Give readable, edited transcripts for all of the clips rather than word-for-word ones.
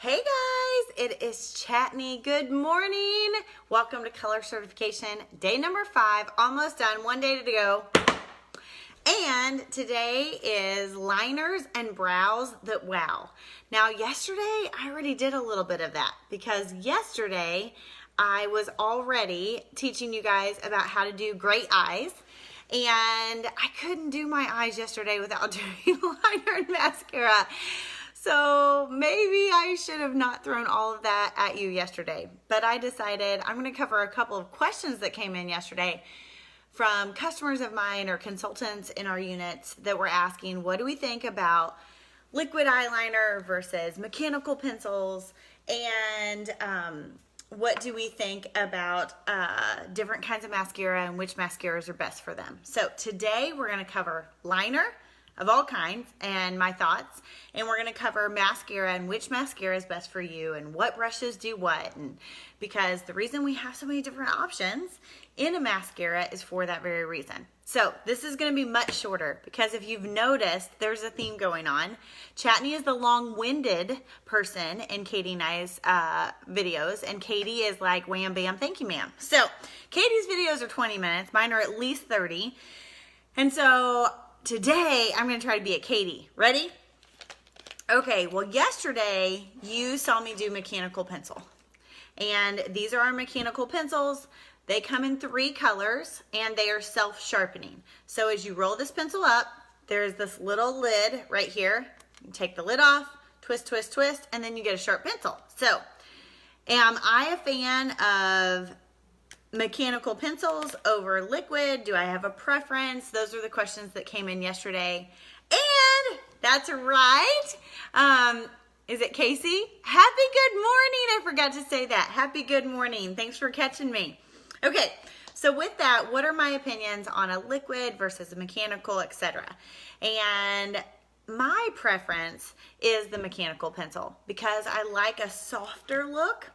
Hey guys, it is Chatney. Good morning. Welcome to Color Certification, day number 5, almost done, 1 day to go. And today is liners and brows that wow. Now yesterday, I already did a little bit of that because yesterday I was already teaching you guys about how to do great eyes. And I couldn't do my eyes yesterday without doing liner and mascara. So maybe I should have not thrown all of that at you yesterday, but I decided I'm going to cover a couple of questions that came in yesterday from customers of mine or consultants in our units that were asking, what do we think about liquid eyeliner versus mechanical pencils? And what do we think about different kinds of mascara and which mascaras are best for them? So today we're going to cover liner of all kinds and my thoughts, and we're going to cover mascara and which mascara is best for you and what brushes do what, and because the reason we have so many different options in a mascara is for that very reason. So this is going to be much shorter because if you've noticed, there's a theme going on. Chatney is the long-winded person in Katie and I's videos, and Katie is like wham bam thank you ma'am. So Katie's videos are 20 minutes, mine are at least 30, and so today, I'm going to try to be a Katie. Ready? Okay, well, yesterday, you saw me do mechanical pencil. And these are our mechanical pencils. They come in 3 colors, and they are self-sharpening. So as you roll this pencil up, there's this little lid right here. You take the lid off, twist, twist, twist, and then you get a sharp pencil. So, am I a fan of mechanical pencils over liquid? Do I have a preference? Those are the questions that came in yesterday. And that's right. Is it Casey? Happy good morning. I forgot to say that. Happy good morning. Thanks for catching me. Okay, so with that, what are my opinions on a liquid versus a mechanical, etc.? And my preference is the mechanical pencil because I like a softer look.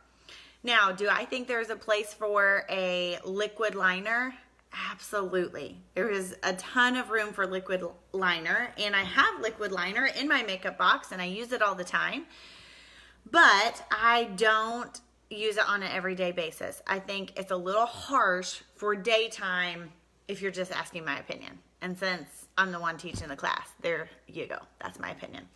Now, do I think there's a place for a liquid liner? Absolutely. There is a ton of room for liquid liner, and I have liquid liner in my makeup box, and I use it all the time, but I don't use it on an everyday basis. I think it's a little harsh for daytime if you're just asking my opinion. And since I'm the one teaching the class, there you go. That's my opinion.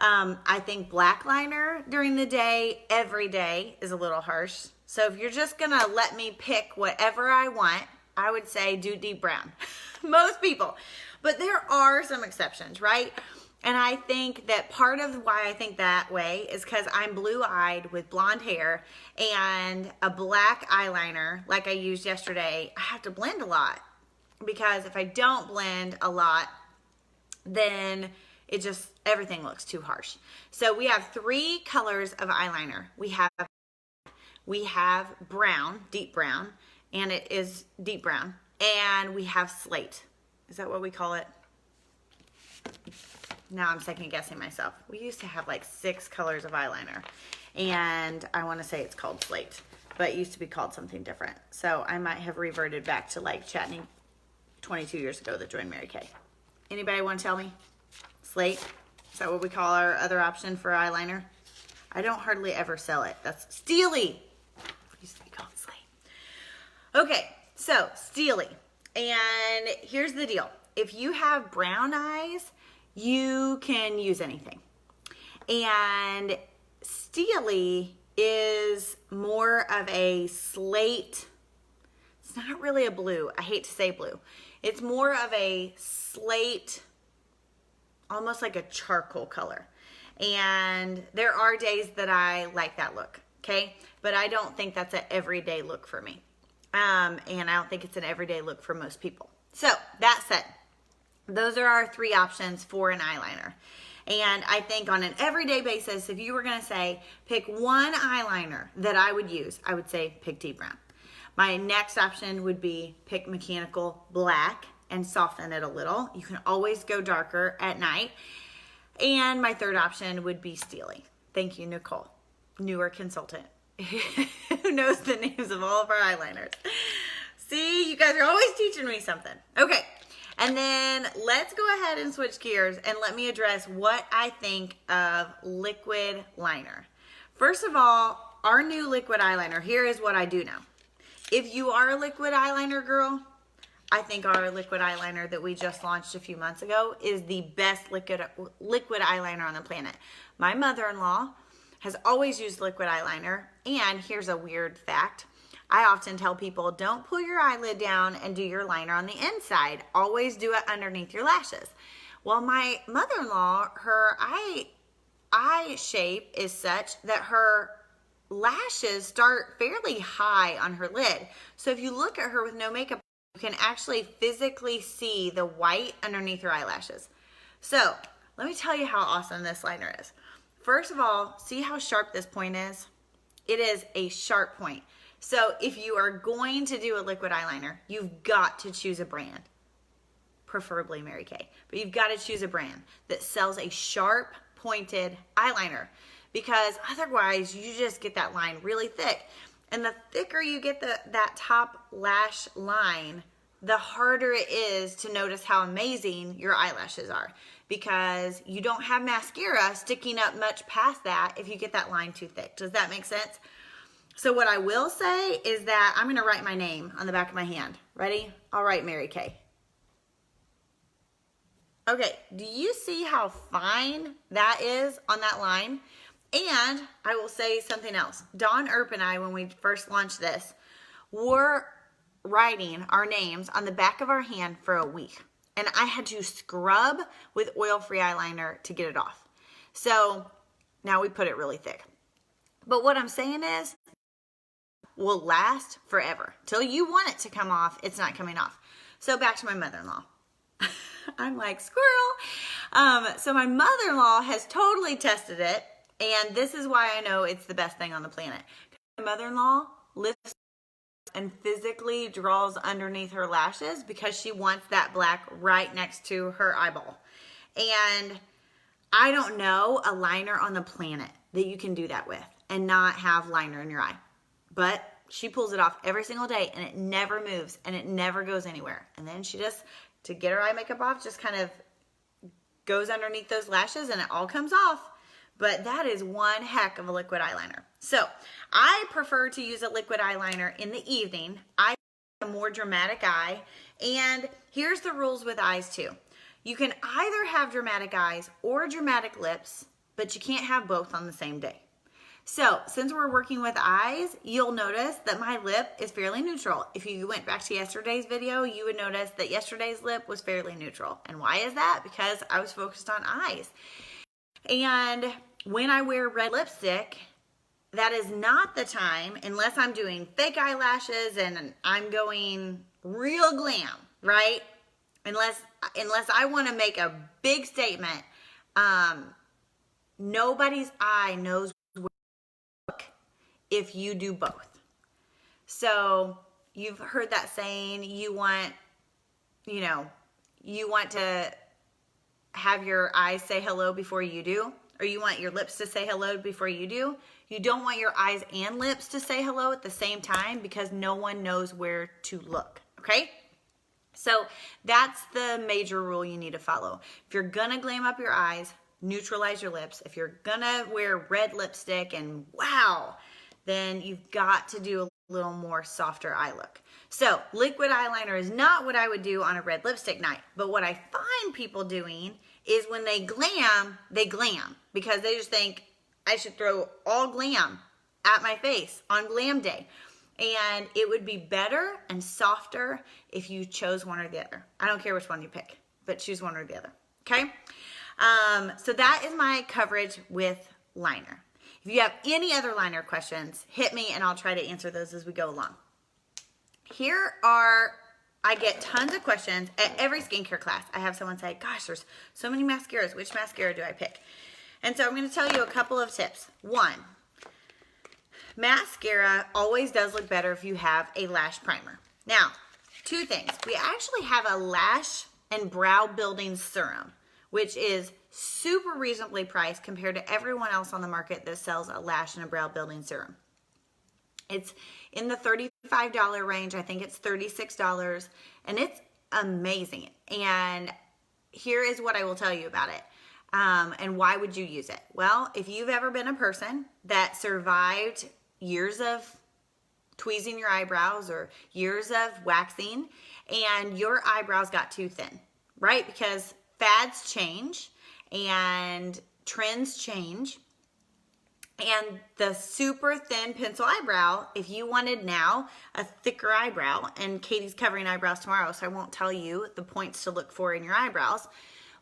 I think black liner during the day, every day, is a little harsh. So if you're just going to let me pick whatever I want, I would say do deep brown. Most people. But there are some exceptions, right? And I think that part of why I think that way is because I'm blue-eyed with blonde hair and a black eyeliner like I used yesterday. I have to blend a lot because if I don't blend a lot, then everything looks too harsh. So we have 3 colors of eyeliner. We have brown, deep brown, and it is deep brown. And we have slate. Is that what we call it? Now I'm second guessing myself. We used to have like 6 colors of eyeliner. And I want to say it's called slate, but it used to be called something different. So I might have reverted back to like Chatney 22 years ago that joined Mary Kay. Anybody want to tell me? Slate? Is that what we call our other option for eyeliner? I don't hardly ever sell it. That's Steely. It used to be called Slate. Okay, so Steely. And here's the deal. If you have brown eyes, you can use anything. And Steely is more of a slate. It's not really a blue. I hate to say blue. It's more of a slate, almost like a charcoal color. And there are days that I like that look, okay? But I don't think that's an everyday look for me. And I don't think it's an everyday look for most people. So that said, those are our 3 options for an eyeliner. And I think on an everyday basis, if you were gonna say, pick one eyeliner that I would use, I would say pick deep brown. My next option would be pick mechanical black and soften it a little. You can always go darker at night. And my third option would be Steely. Thank you, Nicole, newer consultant who knows the names of all of our eyeliners. See, you guys are always teaching me something. Okay, and then let's go ahead and switch gears and let me address what I think of liquid liner. First of all, our new liquid eyeliner, here is what I do know. If you are a liquid eyeliner girl, I think our liquid eyeliner that we just launched a few months ago is the best liquid eyeliner on the planet. My mother-in-law has always used liquid eyeliner, and here's a weird fact. I often tell people, don't pull your eyelid down and do your liner on the inside. Always do it underneath your lashes. Well, my mother-in-law, her eye shape is such that her lashes start fairly high on her lid. So if you look at her with no makeup, you can actually physically see the white underneath her eyelashes. So let me tell you how awesome this liner is. First of all, see how sharp this point is? It is a sharp point. So if you are going to do a liquid eyeliner, you've got to choose a brand, preferably Mary Kay, but you've got to choose a brand that sells a sharp pointed eyeliner, because otherwise you just get that line really thick. And the thicker you get that top lash line, the harder it is to notice how amazing your eyelashes are, because you don't have mascara sticking up much past that if you get that line too thick. Does that make sense? So what I will say is that I'm gonna write my name on the back of my hand. Ready? I'll write Mary Kay. Okay, do you see how fine that is on that line? And I will say something else. Dawn Earp and I, when we first launched this, were writing our names on the back of our hand for a week. And I had to scrub with oil-free eyeliner to get it off. So now we put it really thick. But what I'm saying is, will last forever. Till you want it to come off, it's not coming off. So back to my mother-in-law. I'm like, squirrel. So my mother-in-law has totally tested it. And this is why I know it's the best thing on the planet. My mother-in-law lifts and physically draws underneath her lashes because she wants that black right next to her eyeball. And I don't know a liner on the planet that you can do that with and not have liner in your eye. But she pulls it off every single day, and it never moves and it never goes anywhere. And then she just, to get her eye makeup off, just kind of goes underneath those lashes and it all comes off. But that is one heck of a liquid eyeliner. So I prefer to use a liquid eyeliner in the evening. I have a more dramatic eye. And here's the rules with eyes too. You can either have dramatic eyes or dramatic lips, but you can't have both on the same day. So since we're working with eyes, you'll notice that my lip is fairly neutral. If you went back to yesterday's video, you would notice that yesterday's lip was fairly neutral. And why is that? Because I was focused on eyes. And when I wear red lipstick, that is not the time, unless I'm doing fake eyelashes and I'm going real glam, right? Unless I want to make a big statement, nobody's eye knows where to look if you do both. So you've heard that saying, you want to have your eyes say hello before you do, or you want your lips to say hello before you do. You don't want your eyes and lips to say hello at the same time because no one knows where to look, okay? So that's the major rule you need to follow. If you're gonna glam up your eyes, neutralize your lips. If you're gonna wear red lipstick and wow, then you've got to do a little more softer eye look. So liquid eyeliner is not what I would do on a red lipstick night, but what I find people doing is when they glam because they just think I should throw all glam at my face on glam day. And it would be better and softer if you chose one or the other. I don't care which one you pick, but choose one or the other, okay? So that is my coverage with liner. If you have any other liner questions, hit me and I'll try to answer those as we go along. I get tons of questions at every skincare class. I have someone say, gosh, there's so many mascaras. Which mascara do I pick? And so I'm going to tell you a couple of tips. One, mascara always does look better if you have a lash primer. Now, two things. We actually have a lash and brow building serum, which is super reasonably priced compared to everyone else on the market that sells a lash and a brow building serum. It's in the $35 range. I think it's $36, and it's amazing. And here is what I will tell you about it. And why would you use it? Well, if you've ever been a person that survived years of tweezing your eyebrows or years of waxing and your eyebrows got too thin, right? Because fads change and trends change. And the super thin pencil eyebrow, if you wanted now a thicker eyebrow, and Katie's covering eyebrows tomorrow, so I won't tell you the points to look for in your eyebrows,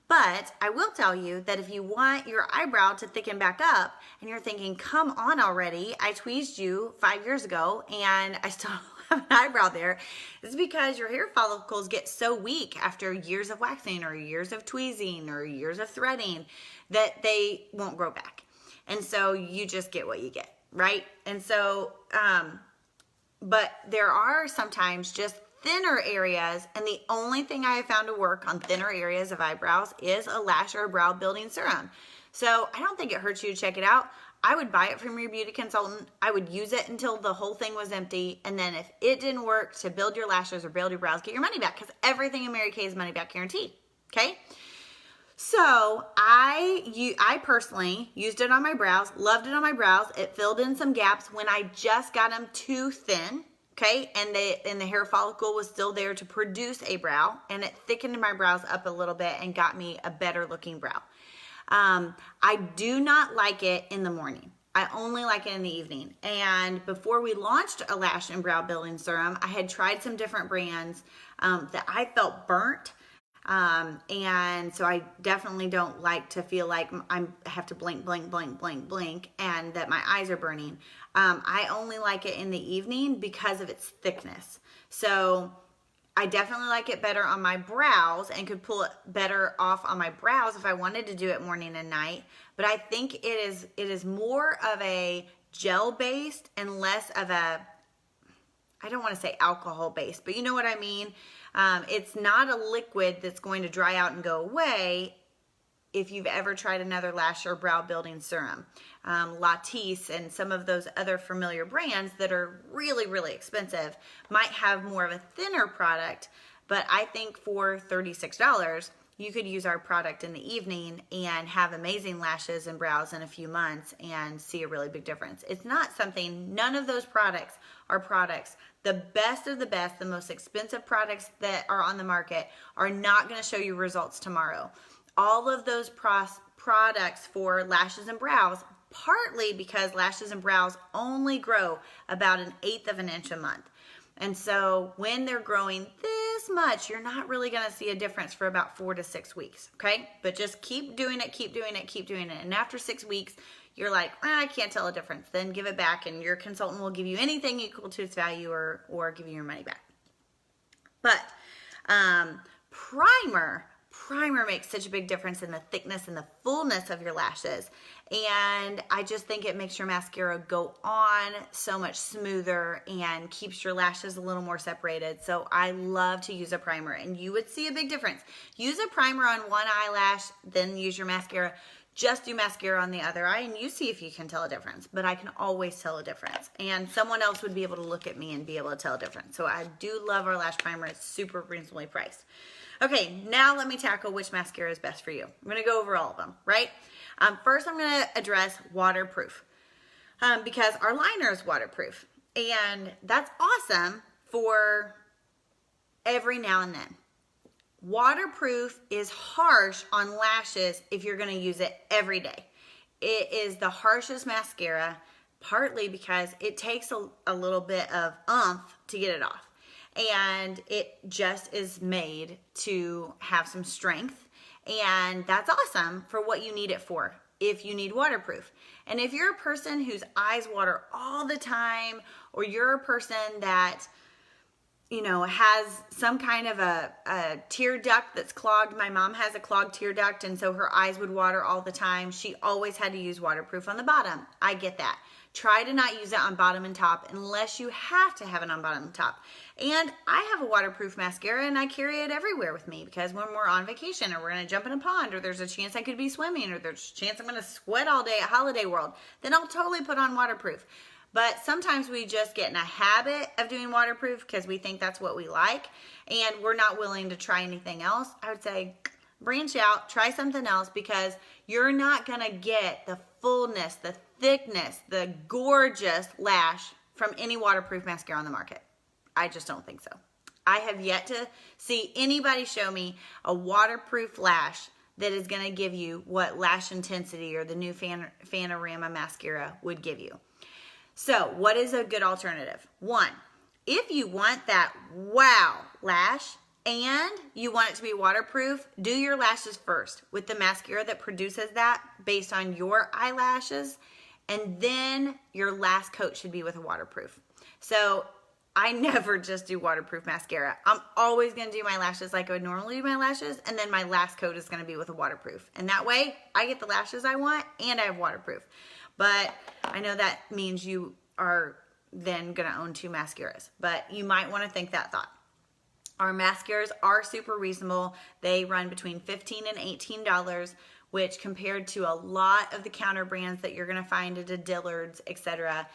but I will tell you that if you want your eyebrow to thicken back up and you're thinking, come on already, I tweezed you 5 years ago and I still don't have an eyebrow there, it's because your hair follicles get so weak after years of waxing or years of tweezing or years of threading that they won't grow back. And so you just get what you get, right? And so, but there are sometimes just thinner areas, and the only thing I have found to work on thinner areas of eyebrows is a lash or a brow building serum. So I don't think it hurts you to check it out. I would buy it from your beauty consultant. I would use it until the whole thing was empty. And then if it didn't work to build your lashes or build your brows, get your money back, because everything in Mary Kay is money back guarantee, okay? So I personally used it on my brows, loved it on my brows. It filled in some gaps when I just got them too thin, okay? And the hair follicle was still there to produce a brow, and it thickened my brows up a little bit and got me a better looking brow. I do not like it in the morning. I only like it in the evening. And before we launched a lash and brow building serum, I had tried some different brands that I felt burnt. And so I definitely don't like to feel like I have to blink, and that my eyes are burning. I only like it in the evening because of its thickness. So I definitely like it better on my brows and could pull it better off on my brows if I wanted to do it morning and night. But I think it is more of a gel based and less of a, I don't want to say alcohol based, but you know what I mean? It's not a liquid that's going to dry out and go away. If you've ever tried another lash or brow building serum, Latisse and some of those other familiar brands that are really, really expensive might have more of a thinner product, but I think for $36, you could use our product in the evening and have amazing lashes and brows in a few months and see a really big difference. It's not something, none of those products are products. The best of the best, the most expensive products that are on the market are not going to show you results tomorrow. All of those products for lashes and brows, partly because lashes and brows only grow about 1/8 of an inch a month. And so when they're growing this much, you're not really going to see a difference for about 4 to 6 weeks, okay? But just keep doing it, keep doing it, keep doing it. And after 6 weeks, you're like, I can't tell a difference. Then give it back, and your consultant will give you anything equal to its value or give you your money back. But primer makes such a big difference in the thickness and the fullness of your lashes. And I just think it makes your mascara go on so much smoother and keeps your lashes a little more separated. So I love to use a primer, and you would see a big difference. Use a primer on one eyelash, then use your mascara. Just do mascara on the other eye, and you see if you can tell a difference. But I can always tell a difference. And someone else would be able to look at me and be able to tell a difference. So I do love our lash primer. It's super reasonably priced. Okay, now let me tackle which mascara is best for you. I'm going to go over all of them, right? First, I'm going to address waterproof because our liner is waterproof. And that's awesome for every now and then. Waterproof is harsh on lashes if you're going to use it every day. It is the harshest mascara, partly because it takes a little bit of oomph to get it off. And it just is made to have some strength. And that's awesome for what you need it for, if you need waterproof. And if you're a person whose eyes water all the time, or you're a person that, you know, has some kind of a tear duct that's clogged. My mom has a clogged tear duct, and so her eyes would water all the time. She always had to use waterproof on the bottom. I get that. Try to not use it on bottom and top unless you have to have it on bottom and top. And I have a waterproof mascara, and I carry it everywhere with me because when we're on vacation or we're going to jump in a pond, or there's a chance I could be swimming, or there's a chance I'm going to sweat all day at Holiday World, then I'll totally put on waterproof. But sometimes we just get in a habit of doing waterproof because we think that's what we like, and we're not willing to try anything else. I would say, Branch out, try something else, because you're not gonna get the fullness, the thickness, the gorgeous lash from any waterproof mascara on the market. I just don't think so. I have yet to see anybody show me a waterproof lash that is gonna give you what Lash Intensity or the new Fanorama mascara would give you. So what is a good alternative? One, if you want that wow lash and you want it to be waterproof, do your lashes first with the mascara that produces that based on your eyelashes, and then your last coat should be with a waterproof. So I never just do waterproof mascara. I'm always gonna do my lashes like I would normally do my lashes, and then my last coat is gonna be with a waterproof. And that way, I get the lashes I want and I have waterproof. But I know that means you are then gonna own 2 mascaras, but you might wanna think that thought. Our mascaras are super reasonable. They run between $15 and $18, which compared to a lot of the counter brands that you're gonna find at a Dillard's, etc.,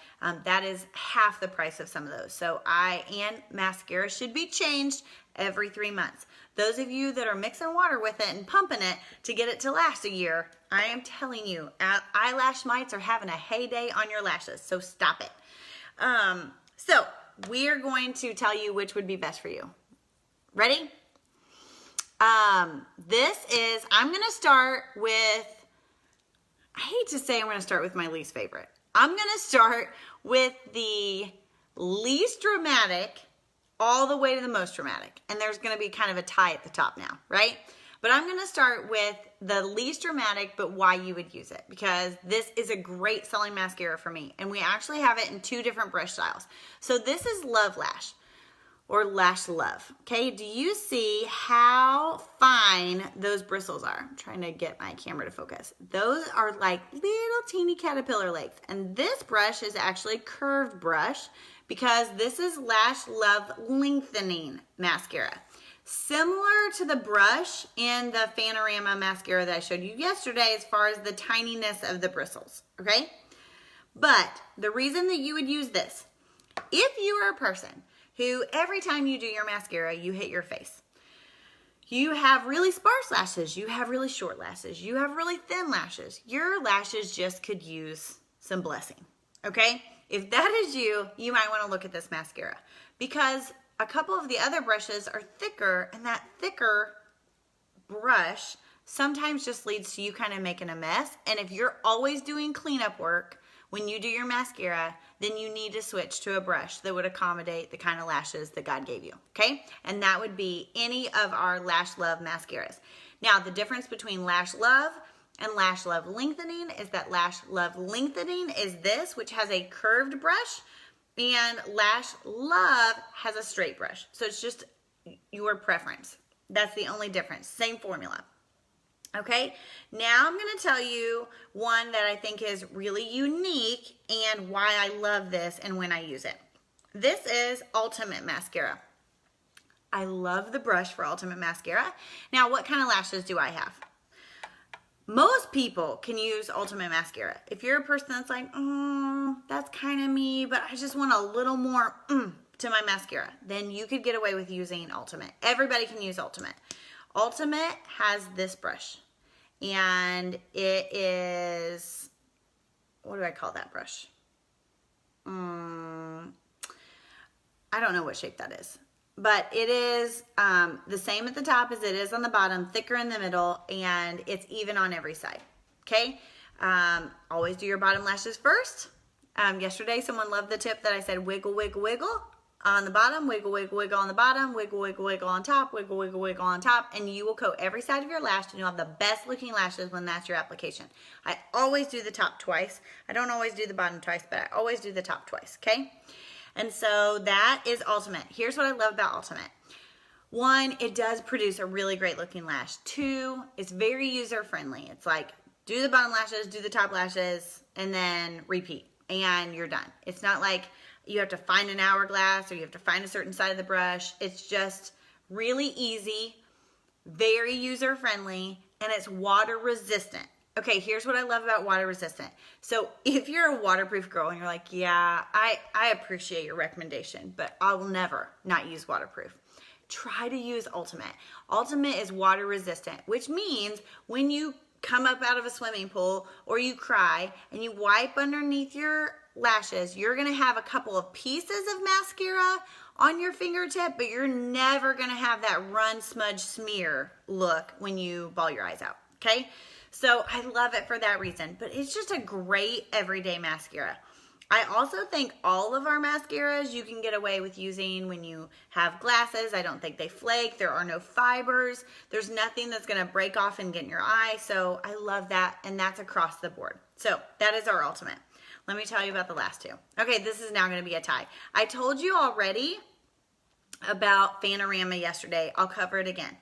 that is half the price of some of those. So mascara should be changed every 3 months. Those of you that are mixing water with it and pumping it to get it to last a year, I am telling you, eyelash mites are having a heyday on your lashes, so stop it. So we are going to tell you which would be best for you. Ready? I'm gonna start with, I hate to say I'm gonna start with my least favorite. I'm gonna start with the least dramatic all the way to the most dramatic. And there's gonna be kind of a tie at the top now, right? But I'm gonna start with the least dramatic, but why you would use it, because this is a great selling mascara for me. And we actually have it in 2 different brush styles. So this is Love Lash, or Lash Love, okay? Do you see how fine those bristles are? I'm trying to get my camera to focus. Those are like little teeny caterpillar legs. And this brush is actually a curved brush because this is Lash Love Lengthening Mascara. Similar to the brush in the Fanorama mascara that I showed you yesterday as far as the tininess of the bristles, okay? But the reason that you would use this, if you are a person who every time you do your mascara, you hit your face. You have really sparse lashes, you have really short lashes, you have really thin lashes. Your lashes just could use some blessing, okay? If that is you, you might want to look at this mascara, because a couple of the other brushes are thicker, and that thicker brush sometimes just leads to you kind of making a mess. And if you're always doing cleanup work when you do your mascara, then you need to switch to a brush that would accommodate the kind of lashes that God gave you, okay? And that would be any of our Lash Love mascaras. Now, the difference between Lash Love and Lash Love Lengthening is that Lash Love Lengthening is this, which has a curved brush, and Lash Love has a straight brush. So it's just your preference. That's the only difference. Same formula. Okay, now I'm going to tell you one that I think is really unique and why I love this and when I use it. This is Ultimate Mascara. I love the brush for Ultimate Mascara. Now, what kind of lashes do I have? Most people can use Ultimate Mascara. If you're a person that's like, that's kind of me, but I just want a little more to my mascara, then you could get away with using Ultimate. Everybody can use Ultimate. Ultimate has this brush, and it is, what do I call that brush? I don't know what shape that is, but it is the same at the top as it is on the bottom, thicker in the middle, and it's even on every side, okay? Always do your bottom lashes first. Yesterday, someone loved the tip that I said wiggle, wiggle, wiggle on the bottom, wiggle, wiggle, wiggle on the bottom, wiggle, wiggle, wiggle on top, wiggle, wiggle, wiggle on top, and you will coat every side of your lash, and you'll have the best looking lashes when that's your application. I always do the top twice. I don't always do the bottom twice, but I always do the top twice, okay? And so that is Ultimate. Here's what I love about Ultimate. 1, it does produce a really great looking lash. 2, it's very user friendly. It's like, do the bottom lashes, do the top lashes, and then repeat, and you're done. It's not like you have to find an hourglass or you have to find a certain side of the brush. It's just really easy, very user friendly, and it's water resistant. Okay, here's what I love about water resistant. So if you're a waterproof girl and you're like, yeah, I appreciate your recommendation, but I will never not use waterproof. try to use Ultimate. Ultimate is water resistant, which means when you come up out of a swimming pool or you cry and you wipe underneath your lashes, you're gonna have a couple of pieces of mascara on your fingertip, but you're never gonna have that run, smudge, smear look when you ball your eyes out, okay? So I love it for that reason, but it's just a great everyday mascara. I also think all of our mascaras you can get away with using when you have glasses. I don't think they flake. There are no fibers. There's nothing that's going to break off and get in your eye. So I love that, and that's across the board. So that is our Ultimate. Let me tell you about the last two. Okay, this is now going to be a tie. I told you already about Fanorama yesterday. I'll cover it again.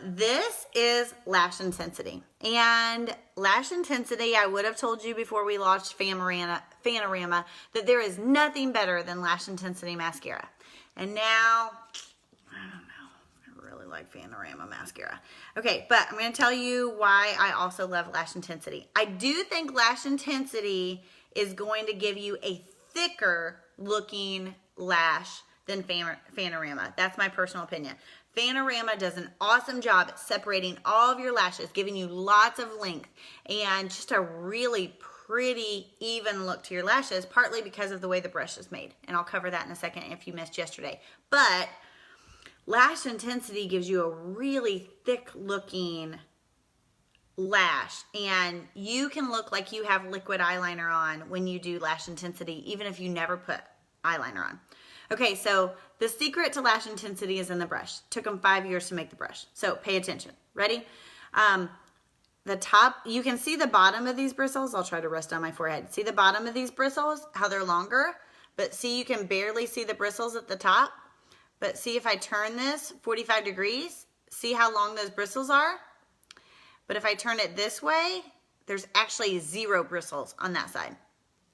This is Lash Intensity, and Lash Intensity, I would have told you before we launched Fanorama that there is nothing better than Lash Intensity mascara. And now, I don't know, I really like Fanorama mascara. Okay, but I'm going to tell you why I also love Lash Intensity. I do think Lash Intensity is going to give you a thicker looking lash than Fanorama. That's my personal opinion. Fanorama does an awesome job at separating all of your lashes, giving you lots of length and just a really pretty even look to your lashes, partly because of the way the brush is made. And I'll cover that in a second if you missed yesterday. But Lash Intensity gives you a really thick looking lash, and you can look like you have liquid eyeliner on when you do Lash Intensity, even if you never put eyeliner on. Okay, so the secret to Lash Intensity is in the brush. Took them 5 years to make the brush. So pay attention. Ready? The top, you can see the bottom of these bristles. I'll try to rest on my forehead. See the bottom of these bristles, how they're longer? But see, you can barely see the bristles at the top. But see, if I turn this 45 degrees, see how long those bristles are? But if I turn it this way, there's actually 0 bristles on that side.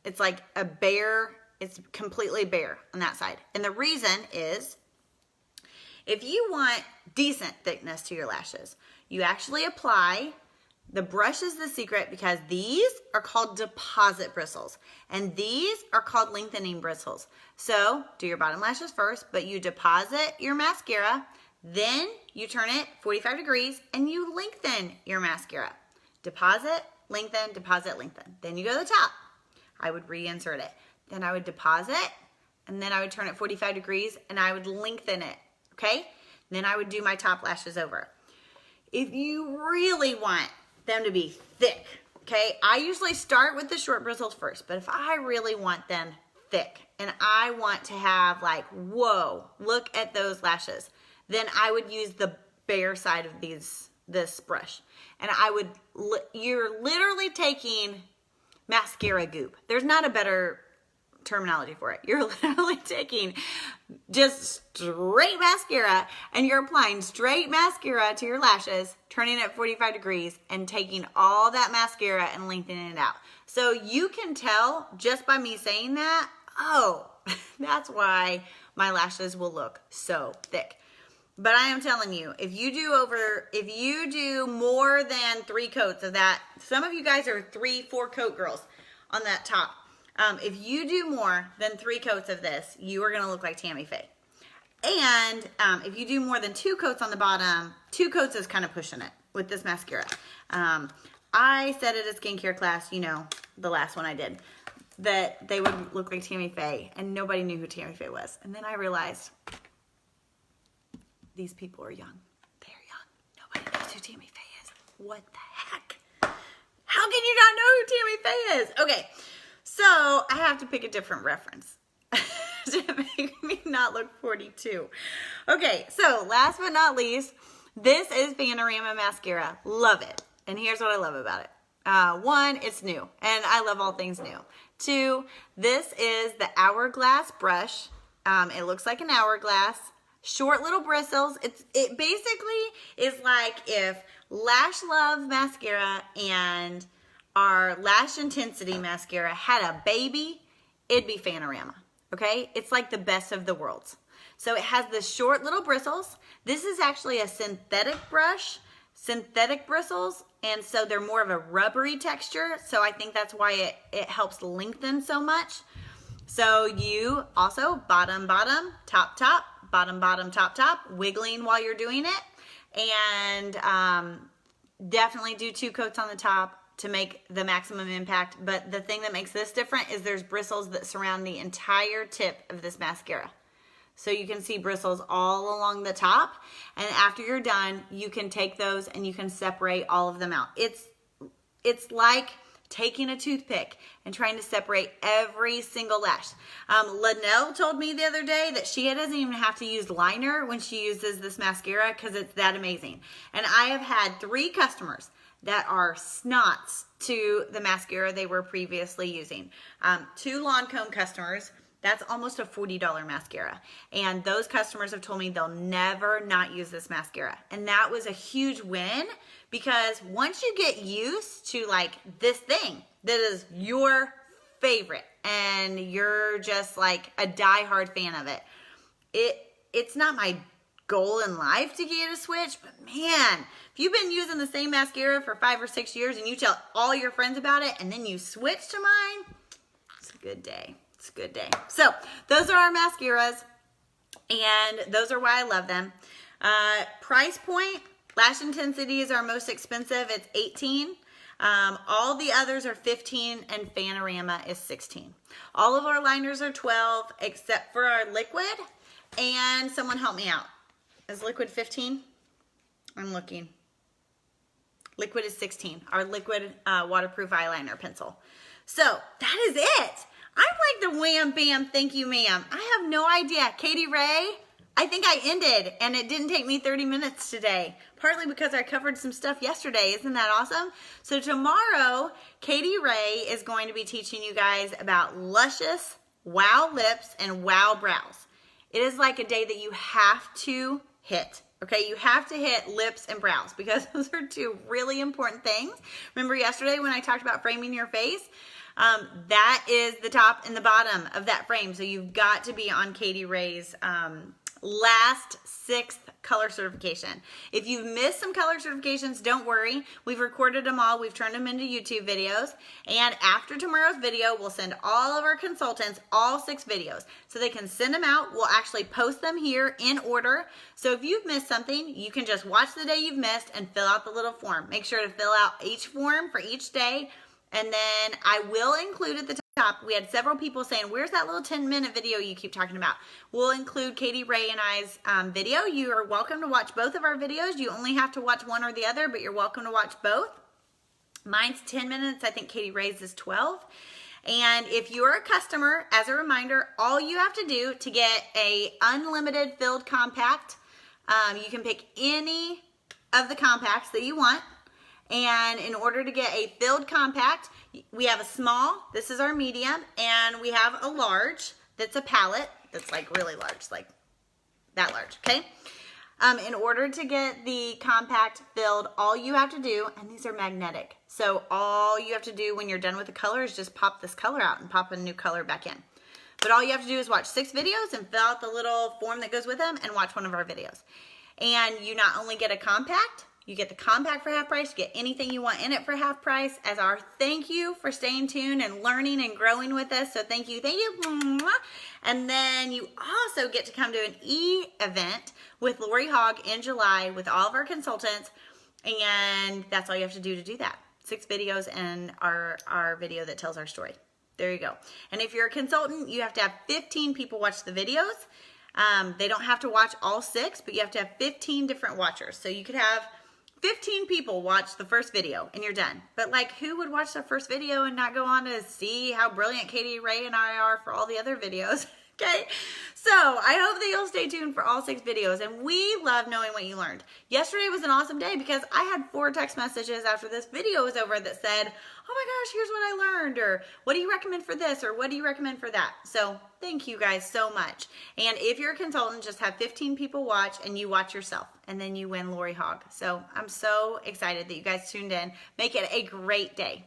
It's like a bare, it's completely bare on that side. And the reason is, if you want decent thickness to your lashes, you actually apply, the brush is the secret, because these are called deposit bristles and these are called lengthening bristles. So do your bottom lashes first, but you deposit your mascara, then you turn it 45 degrees and you lengthen your mascara. Deposit, lengthen, deposit, lengthen. Then you go to the top. I would reinsert it. Then I would deposit, and then I would turn it 45 degrees, and I would lengthen it, okay? Then I would do my top lashes over. If you really want them to be thick, okay, I usually start with the short bristles first, but if I really want them thick, and I want to have like, whoa, look at those lashes, then I would use the bare side of this brush. And I would, you're literally taking mascara goop. There's not a better terminology for it. You're literally taking just straight mascara and you're applying straight mascara to your lashes, turning it 45 degrees and taking all that mascara and lengthening it out. So you can tell just by me saying that, oh, that's why my lashes will look so thick. But I am telling you, if you do more than 3 coats of that, some of you guys are 3-4 coat girls on that top. If you do more than 3 coats of this, you are going to look like Tammy Faye. And if you do more than 2 coats on the bottom, 2 coats is kind of pushing it with this mascara. I said at a skincare class, you know, the last one I did, that they would look like Tammy Faye, and nobody knew who Tammy Faye was. And then I realized these people are young. They're young. Nobody knows who Tammy Faye is. What the heck? How can you not know who Tammy Faye is? Okay. So I have to pick a different reference to make me not look 42. Okay, so last but not least, this is Fanorama mascara. Love it. And here's what I love about it. 1, it's new, and I love all things new. 2, this is the Hourglass brush. It looks like an hourglass. Short little bristles. It basically is like if Lash Love mascara and our Lash Intensity mascara had a baby, it'd be Fanorama, okay? It's like the best of the worlds. So it has the short little bristles. This is actually a synthetic brush, synthetic bristles, and so they're more of a rubbery texture, so I think that's why it helps lengthen so much. So you also bottom, bottom, top, top, bottom, bottom, top, top, wiggling while you're doing it. And definitely do 2 coats on the top to make the maximum impact. But the thing that makes this different is there's bristles that surround the entire tip of this mascara. So you can see bristles all along the top. And after you're done, you can take those and you can separate all of them out. It's like taking a toothpick and trying to separate every single lash. Linnell told me the other day that she doesn't even have to use liner when she uses this mascara because it's that amazing. And I have had 3 customers that are snots to the mascara they were previously using. 2 Lancome customers. That's almost a $40 mascara. And those customers have told me they'll never not use this mascara. And that was a huge win because once you get used to like this thing that is your favorite and you're just like a diehard fan of it, it's not my goal in life to get you to switch, but man, if you've been using the same mascara for 5 or 6 years and you tell all your friends about it and then you switch to mine, it's a good day. It's a good day. So those are our mascaras, and those are why I love them. Price point, Lash Intensity is our most expensive. It's $18. All the others are $15, and Fanorama is $16. All of our liners are $12, except for our liquid. And someone help me out. Is liquid $15? I'm looking. Liquid is $16. Our liquid waterproof eyeliner pencil. So that is it. I'm like the wham bam thank you ma'am. I have no idea. Katie Ray, I think I ended and it didn't take me 30 minutes today. Partly because I covered some stuff yesterday. Isn't that awesome? So tomorrow, Katie Ray is going to be teaching you guys about luscious wow lips and wow brows. It is like a day that you have to hit. Okay, you have to hit lips and brows because those are 2 really important things. Remember yesterday when I talked about framing your face? That is the top and the bottom of that frame. So you've got to be on Katie Ray's last 6th color certification. If you've missed some color certifications, don't worry. We've recorded them all. We've turned them into YouTube videos. And after tomorrow's video, we'll send all of our consultants all 6 videos. So they can send them out. We'll actually post them here in order. So if you've missed something, you can just watch the day you've missed and fill out the little form. Make sure to fill out each form for each day. And then I will include at the top, we had several people saying, where's that little 10-minute video you keep talking about? We'll include Katie Ray and I's video. You are welcome to watch both of our videos. You only have to watch one or the other, but you're welcome to watch both. Mine's 10 minutes. I think Katie Ray's is 12. And if you're a customer, as a reminder, all you have to do to get a unlimited filled compact, you can pick any of the compacts that you want. And in order to get a filled compact, we have a small, this is our medium, and we have a large that's a palette that's like really large, like that large, okay? In order to get the compact filled, all you have to do, and these are magnetic, so all you have to do when you're done with the color is just pop this color out and pop a new color back in. But all you have to do is watch 6 videos and fill out the little form that goes with them and watch one of our videos. And you not only get a compact, you get the compact for half price, you get anything you want in it for half price as our thank you for staying tuned and learning and growing with us. So thank you, thank you. And then you also get to come to an e-event with Lori Hogg in July with all of our consultants. And that's all you have to do that. 6 videos and our video that tells our story. There you go. And if you're a consultant, you have to have 15 people watch the videos. They don't have to watch all 6, but you have to have 15 different watchers. So you could have 15 people watch the first video and you're done. But like, who would watch the first video and not go on to see how brilliant Katie Ray and I are for all the other videos? Okay, so I hope that you'll stay tuned for all 6 videos, and we love knowing what you learned. Yesterday was an awesome day because I had 4 text messages after this video was over that said, oh my gosh, here's what I learned, or what do you recommend for this, or what do you recommend for that? So thank you guys so much. And if you're a consultant, just have 15 people watch and you watch yourself, and then you win Lori Hogg. So I'm so excited that you guys tuned in. Make it a great day.